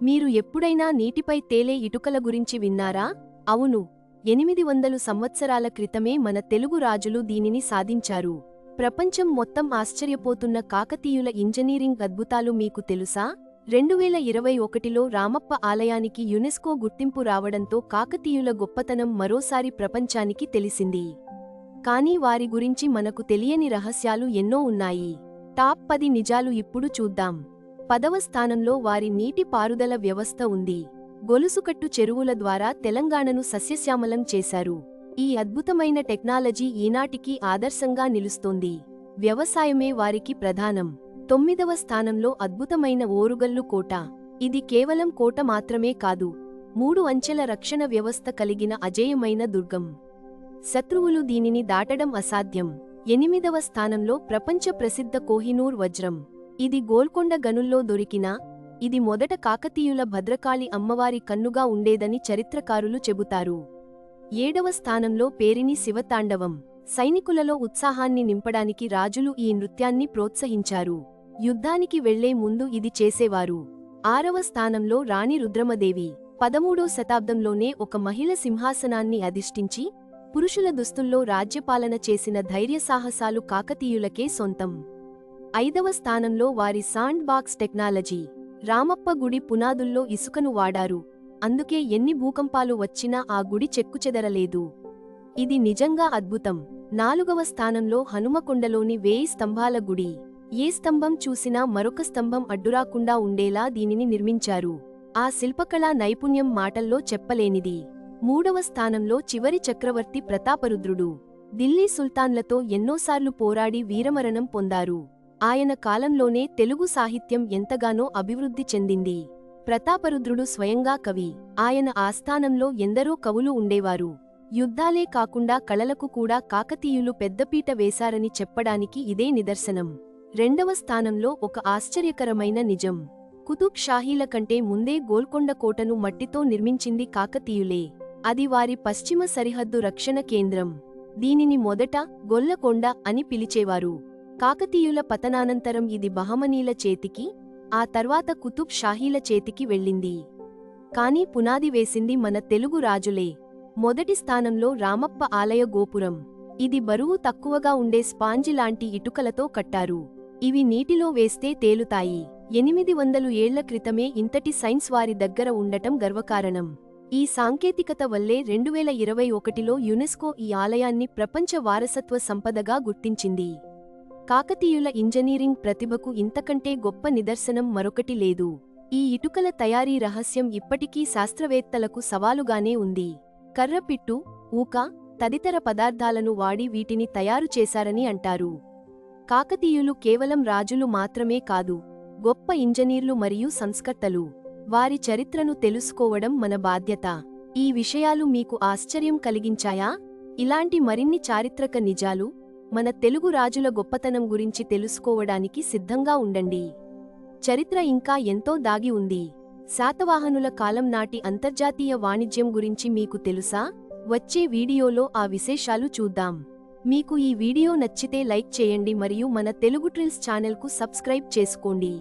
మీరు ఎప్పుడైనా నీటిపై తేలే ఇటుకల గురించి విన్నారా? అవును, 800 సంవత్సరాల క్రితమే మన తెలుగు రాజులు దీనిని సాధించారు. ప్రపంచం మొత్తం ఆశ్చర్యపోతున్న కాకతీయుల ఇంజనీరింగ్ అద్భుతాలు మీకు తెలుసా? 2021లో రామప్ప ఆలయానికి యునెస్కో గుర్తింపు రావడంతో కాకతీయుల గొప్పతనం మరోసారి ప్రపంచానికి తెలిసింది. కానీ వారి గురించి మనకు తెలియని రహస్యాలు ఎన్నో ఉన్నాయి. టాప్ 10 నిజాలు ఇప్పుడు చూద్దాం. 10వ స్థానంలో వారి నీటి పారుదల వ్యవస్థ ఉంది. గొలుసుకట్టు చెరువుల ద్వారా తెలంగాణను సస్యశ్యామలం చేశారు. ఈ అద్భుతమైన టెక్నాలజీ ఈనాటికి ఆదర్శంగా నిలుస్తోంది. వ్యవసాయమే వారికి ప్రధానం. 9వ స్థానంలో అద్భుతమైన ఓరుగల్లు కోట. ఇది కేవలం కోట మాత్రమే కాదు, 3 అంచెల రక్షణ వ్యవస్థ కలిగిన అజేయమైన దుర్గం. శత్రువులు దీనిని దాటడం అసాధ్యం. 8వ స్థానంలో ప్రపంచ ప్రసిద్ధ కోహినూర్ వజ్రం. ఇది గోల్కొండ గనుల్లో దొరికినా, ఇది మొదట కాకతీయుల భద్రకాళి అమ్మవారి కన్నుగా ఉండేదని చరిత్రకారులు చెబుతారు. 7వ స్థానంలో పేరిణి శివతాండవం. సైనికులలో ఉత్సాహాన్ని నింపడానికి రాజులు ఈ నృత్యాన్ని ప్రోత్సహించారు. యుద్ధానికి వెళ్లే ముందు ఇది చేసేవారు. 6వ స్థానంలో రాణి రుద్రమదేవి. 13వ శతాబ్దంలోనే ఒక మహిళ సింహాసనాన్ని అధిష్ఠించి పురుషుల దుస్తుల్లో రాజ్యపాలన చేసిన ధైర్యసాహసాలు కాకతీయులకే సొంతం. 5వ స్థానంలో వారి సాండ్ బాక్స్ టెక్నాలజీ. రామప్ప గుడి పునాదుల్లో ఇసుకను వాడారు, అందుకే ఎన్ని భూకంపాలు వచ్చినా ఆ గుడి చెక్కుచెదరలేదు. ఇది నిజంగా అద్భుతం. 4వ స్థానంలో హనుమకొండలోని 1000 స్తంభాల గుడి. ఏ స్తంభం చూసినా మరొక స్తంభం అడ్డురాకుండా ఉండేలా దీనిని నిర్మించారు. ఆ శిల్పకళా నైపుణ్యం మాటల్లో చెప్పలేనిది. 3వ స్థానంలో చివరి చక్రవర్తి ప్రతాపరుద్రుడు. ఢిల్లీ సుల్తాన్లతో ఎన్నోసార్లు పోరాడి వీరమరణం పొందారు. ఆయన కాలంలోనే తెలుగు సాహిత్యం ఎంతగానో అభివృద్ధి చెందింది. ప్రతాపరుద్రుడు స్వయంగా కవి. ఆయన ఆస్థానంలో ఎందరో కవులు ఉండేవారు. యుద్ధాలే కాకుండా కళలకు కూడా కాకతీయులు పెద్దపీట వేశారని చెప్పడానికి ఇదే నిదర్శనం. 2వ స్థానంలో ఒక ఆశ్చర్యకరమైన నిజం. కుతుబ్ షాహీల కంటే ముందే గోల్కొండ కోటను మట్టితో నిర్మించింది కాకతీయులే. అది వారి పశ్చిమ సరిహద్దు రక్షణ కేంద్రం. దీనిని మొదట గొల్లకొండ అని పిలిచేవారు. కాకతీయుల పతనానంతరం ఇది బహమనీల చేతికి, ఆ తర్వాత కుతుబ్ షాహీల చేతికి వెళ్ళింది. కానీ పునాది వేసింది మన తెలుగు రాజులే. మొదటి స్థానంలో రామప్ప ఆలయ గోపురం. ఇది బరువు తక్కువగా ఉండే స్పాంజి లాంటి ఇటుకలతో కట్టారు. ఇవి నీటిలో వేస్తే తేలుతాయి. 800 ఏళ్ల క్రితమే ఇంతటి సైన్స్ వారి దగ్గర ఉండటం గర్వకారణం. ఈ సాంకేతికత వల్లే 2021లో యునెస్కో ఈ ఆలయాన్ని ప్రపంచ వారసత్వ సంపదగా గుర్తించింది. కాకతీయుల ఇంజనీరింగ్ ప్రతిభకు ఇంతకంటే గొప్ప నిదర్శనం మరొకటి లేదు. ఈ ఇటుకల తయారీ రహస్యం ఇప్పటికీ శాస్త్రవేత్తలకు సవాలుగానే ఉంది. కర్రపిట్టు, ఊక తదితర పదార్థాలను వాడి వీటిని తయారు చేశారని అంటారు. కాకతీయులు కేవలం రాజులు మాత్రమే కాదు, గొప్ప ఇంజనీర్లు మరియు సంస్కర్తలు. వారి చరిత్రను తెలుసుకోవడం మన బాధ్యత. ఈ విషయాలు మీకు ఆశ్చర్యం కలిగించాయా? ఇలాంటి మరిన్ని చారిత్రక నిజాలు, మన తెలుగు రాజుల గొప్పతనం గురించి తెలుసుకోవడానికి సిద్ధంగా ఉండండి. చరిత్ర ఇంకా ఎంతో దాగి ఉంది. శాతవాహనుల కాలం నాటి అంతర్జాతీయ వాణిజ్యం గురించి మీకు తెలుసా? వచ్చే వీడియోలో ఆ విశేషాలు చూద్దాం. మీకు ఈ వీడియో నచ్చితే లైక్ చేయండి మరియు మన తెలుగు ట్రిల్స్ ఛానల్కు సబ్స్క్రైబ్ చేసుకోండి.